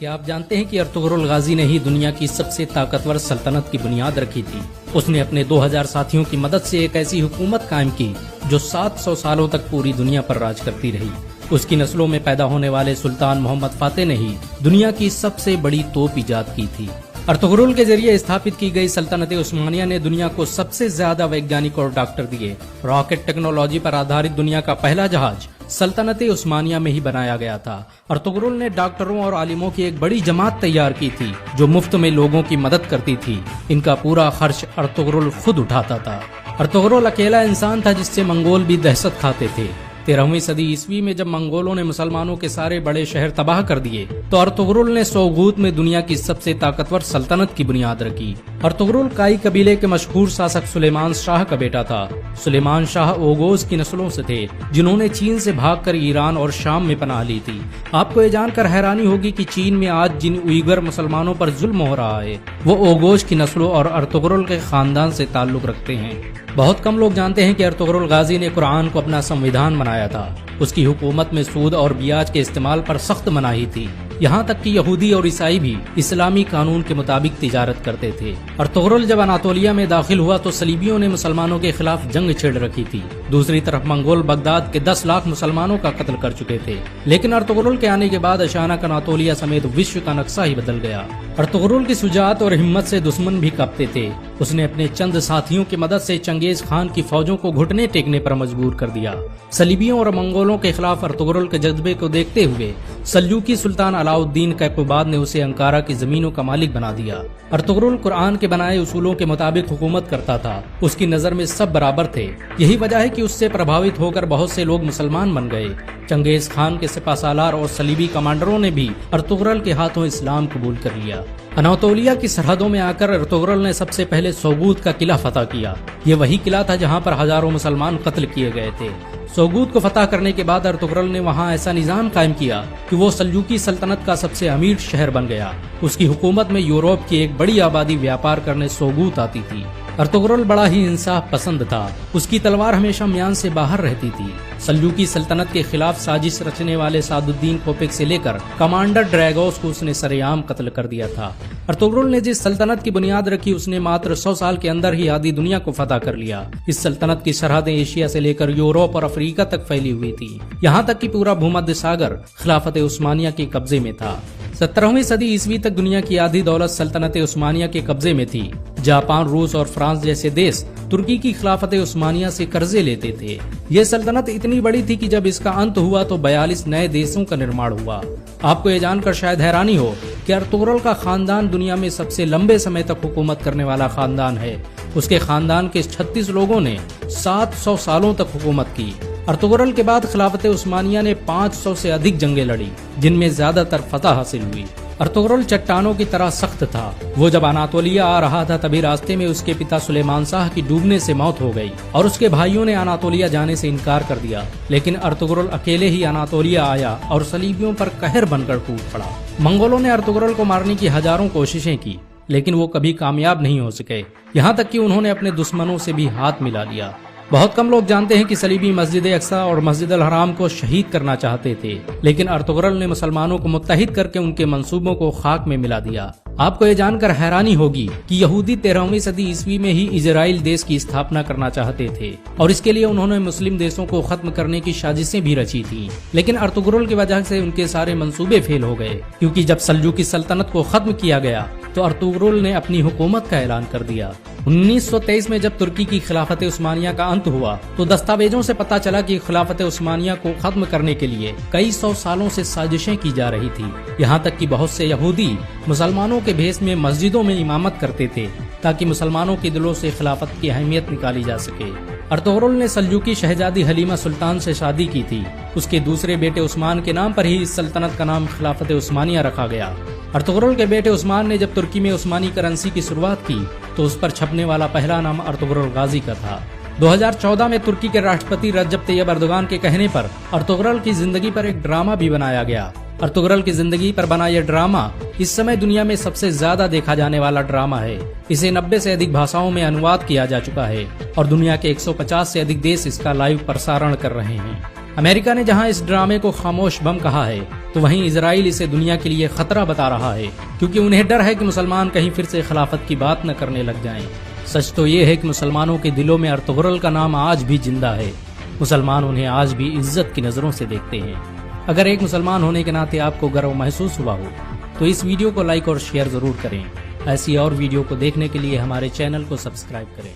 क्या आप जानते हैं कि अर्तुगरुल गाजी ने ही दुनिया की सबसे ताकतवर सल्तनत की बुनियाद रखी थी। उसने अपने 2000 साथियों की मदद से एक ऐसी हुकूमत कायम की जो 700 सालों तक पूरी दुनिया पर राज करती रही। उसकी नस्लों में पैदा होने वाले सुल्तान मोहम्मद फातेह ने ही दुनिया की सबसे बड़ी तोप ईजाद की थी। अर्तुगरुल के जरिए स्थापित की गई सल्तनत उस्मानिया ने दुनिया को सबसे ज्यादा वैज्ञानिक और डॉक्टर दिए। रॉकेट टेक्नोलॉजी पर आधारित दुनिया का पहला जहाज सल्तनत उस्मानिया में ही बनाया गया था। अर्तुगरुल ने डॉक्टरों और आलिमों की एक बड़ी जमात तैयार की थी जो मुफ्त में लोगों की मदद करती थी। इनका पूरा खर्च अर्तुगरुल खुद उठाता था। अर्तुगरुल अकेला इंसान था जिससे मंगोल भी दहशत खाते थे। 13वीं सदी ईस्वी में जब मंगोलों ने मुसलमानों के सारे बड़े शहर तबाह कर दिए तो अर्तुगरुल ने सोगूत में दुनिया की सबसे ताकतवर सल्तनत की बुनियाद रखी। अर्तुगरुल काई कबीले के मशहूर शासक सुलेमान शाह का बेटा था। सुलेमान शाह ओगोज की नस्लों से थे जिन्होंने चीन से भागकर ईरान और शाम में पनाह ली थी। आपको ये जानकर हैरानी होगी कि चीन में आज जिन उइगर मुसलमानों पर जुल्म हो रहा है वो ओगोज की नस्लों और अर्तुगरुल के खानदान से ताल्लुक रखते हैं। बहुत कम लोग जानते हैं कि अर्तुगरुल गाजी ने कुरान को अपना संविधान बनाया था। उसकी हुकूमत में सूद और ब्याज के इस्तेमाल पर सख्त मनाही थी। यहाँ तक कि यहूदी और ईसाई भी इस्लामी कानून के मुताबिक तिजारत करते थे। अर्तुगरुल जब अनातोलिया में दाखिल हुआ तो सलीबियों ने मुसलमानों के खिलाफ जंग छेड़ रखी थी। दूसरी तरफ मंगोल बगदाद के 10 लाख मुसलमानों का कत्ल कर चुके थे। लेकिन अर्तुगरुल के आने के बाद अचानक अनातोलिया समेत विश्व का नक्शा ही बदल गया। अर्तुगरुल की शुजाअत और हिम्मत से दुश्मन भी कांपते थे। उसने अपने चंद साथियों की मदद से चंगेज खान की फौजों को घुटने टेकने पर मजबूर कर दिया। सलीबियों और मंगोलों के खिलाफ अर्तुगरुल के जज्बे को देखते हुए सल्जूकी सुल्तान अलाउद्दीन कैकुबाद ने उसे अंकारा की जमीनों का मालिक बना दिया। अर्तुगरुल कुरान के बनाए उसूलों के मुताबिक हुकूमत करता था। उसकी नजर में सब बराबर थे। यही वजह है कि उससे प्रभावित होकर बहुत से लोग मुसलमान बन गए। चंगेज खान के सिपाहसालार और सलीबी कमांडरों ने भी अर्तुगरुल के हाथों इस्लाम कबूल कर लिया। अनातोलिया की सरहदों में आकर अर्तुगरुल ने सबसे पहले सोगूत का किला फतह किया। ये वही किला था जहाँ पर हजारों मुसलमान कत्ल किए गए थे। सोगूत को फतह करने के बाद अर्तुगरुल ने वहाँ ऐसा निजाम कायम किया कि वो सल्जूकी सल्तनत का सबसे अमीर शहर बन गया। उसकी हुकूमत में यूरोप की एक बड़ी आबादी व्यापार करने सोगूत आती थी। अर्तुगरुल बड़ा ही इंसाफ पसंद था। उसकी तलवार हमेशा म्यान से बाहर रहती थी। सल्जूकी सल्तनत के खिलाफ साजिश रचने वाले सादुद्दीन कोपेक से लेकर कमांडर ड्रैगोस को उसने सरेआम कत्ल कर दिया था। अर्तुगरुल ने जिस सल्तनत की बुनियाद रखी उसने मात्र 100 साल के अंदर ही आधी दुनिया को फतह कर लिया। इस सल्तनत की सरहदें एशिया से लेकर यूरोप और अफ्रीका तक फैली हुई थी। यहाँ तक कि पूरा भूमध्य सागर खिलाफत उस्मानिया के कब्जे में था। 17वीं सदी ईस्वी तक दुनिया की आधी दौलत सल्तनत उस्मानिया के कब्जे में थी। जापान, रूस और फ्रांस जैसे देश तुर्की की खिलाफत उस्मानिया से कर्जे लेते थे। ये सल्तनत इतनी बड़ी थी कि जब इसका अंत हुआ तो 42 नए देशों का निर्माण हुआ। आपको ये जानकर शायद हैरानी हो कि अर्तुगरुल का खानदान दुनिया में सबसे लंबे समय तक हुकूमत करने वाला खानदान है। उसके खानदान के 36 लोगों ने 700 सालों तक हुकूमत की। अर्तुगरुल के बाद खिलाफत उस्मानिया ने 500 से अधिक जंगें लड़ी जिनमें ज्यादातर फतह हासिल हुई। अर्तुगरुल चट्टानों की तरह सख्त था। वो जब अनातोलिया आ रहा था तभी रास्ते में उसके पिता सुलेमान शाह की डूबने से मौत हो गई और उसके भाइयों ने अनातोलिया जाने से इनकार कर दिया। लेकिन अर्तुगरुल अकेले ही अनातोलिया आया और सलीबियों पर कहर बनकर टूट पड़ा। मंगोलों ने अर्तुगरुल को मारने की हजारों कोशिशें की लेकिन वो कभी कामयाब नहीं हो सके। यहाँ तक कि उन्होंने अपने दुश्मनों से भी हाथ मिला लिया। बहुत कम लोग जानते हैं कि सलीबी मस्जिद अक्सा और मस्जिद अल हराम को शहीद करना चाहते थे लेकिन अर्तुगरुल ने मुसलमानों को मुत्तहिद करके उनके मंसूबों को खाक में मिला दिया। आपको ये जानकर हैरानी होगी कि यहूदी 13वीं सदी ईस्वी में ही इजराइल देश की स्थापना करना चाहते थे और इसके लिए उन्होंने मुस्लिम देशों को खत्म करने की साजिशें भी रची थी। लेकिन अर्तुगरुल की वजह से उनके सारे मंसूबे फेल हो गए क्योंकि जब सल्जूकी सल्तनत को खत्म किया गया तो अर्तुगरुल ने अपनी हुकूमत का ऐलान कर दिया। 1923 में जब तुर्की की खिलाफत उस्मानिया का अंत हुआ तो दस्तावेजों से पता चला कि खिलाफत उस्मानिया को खत्म करने के लिए कई 100 सालों से साजिशें की जा रही थी। यहाँ तक कि बहुत से यहूदी मुसलमानों के भेष में मस्जिदों में इमामत करते थे ताकि मुसलमानों के दिलों से खिलाफत की अहमियत निकाली जा सके। अर्तुगरुल ने सल्जूकी शहजादी हलीमा सुल्तान से शादी की थी। उसके दूसरे बेटे उस्मान के नाम पर ही इस सल्तनत का नाम खिलाफत उस्मानिया रखा गया। अर्तुगरुल के बेटे उस्मान ने जब तुर्की में उस्मानी करेंसी की शुरुआत की तो उस पर छपने वाला पहला नाम अर्तुगरुल गाजी का था। 2014 में तुर्की के राष्ट्रपति रजब तैयब अर्दोगान के कहने पर अर्तुगरुल की जिंदगी पर एक ड्रामा भी बनाया गया। अर्तुगरुल की जिंदगी पर बना यह ड्रामा इस समय दुनिया में सबसे ज्यादा देखा जाने वाला ड्रामा है। इसे 90 से अधिक भाषाओं में अनुवाद किया जा चुका है और दुनिया के 150 से अधिक देश इसका लाइव प्रसारण कर रहे हैं। अमेरिका ने जहां इस ड्रामे को खामोश बम कहा है, तो वहीं इजराइल इसे दुनिया के लिए खतरा बता रहा है, क्योंकि उन्हें डर है कि मुसलमान कहीं फिर से खिलाफत की बात न करने लग जाएं। सच तो ये है कि मुसलमानों के दिलों में अर्तुगरुल का नाम आज भी जिंदा है। मुसलमान उन्हें आज भी इज्जत की नजरों से देखते हैं। अगर एक मुसलमान होने के नाते आपको गर्व महसूस हुआ हो तो इस वीडियो को लाइक और शेयर जरूर करें। ऐसी और वीडियो को देखने के लिए हमारे चैनल को सब्सक्राइब करें,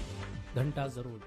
घंटा जरूर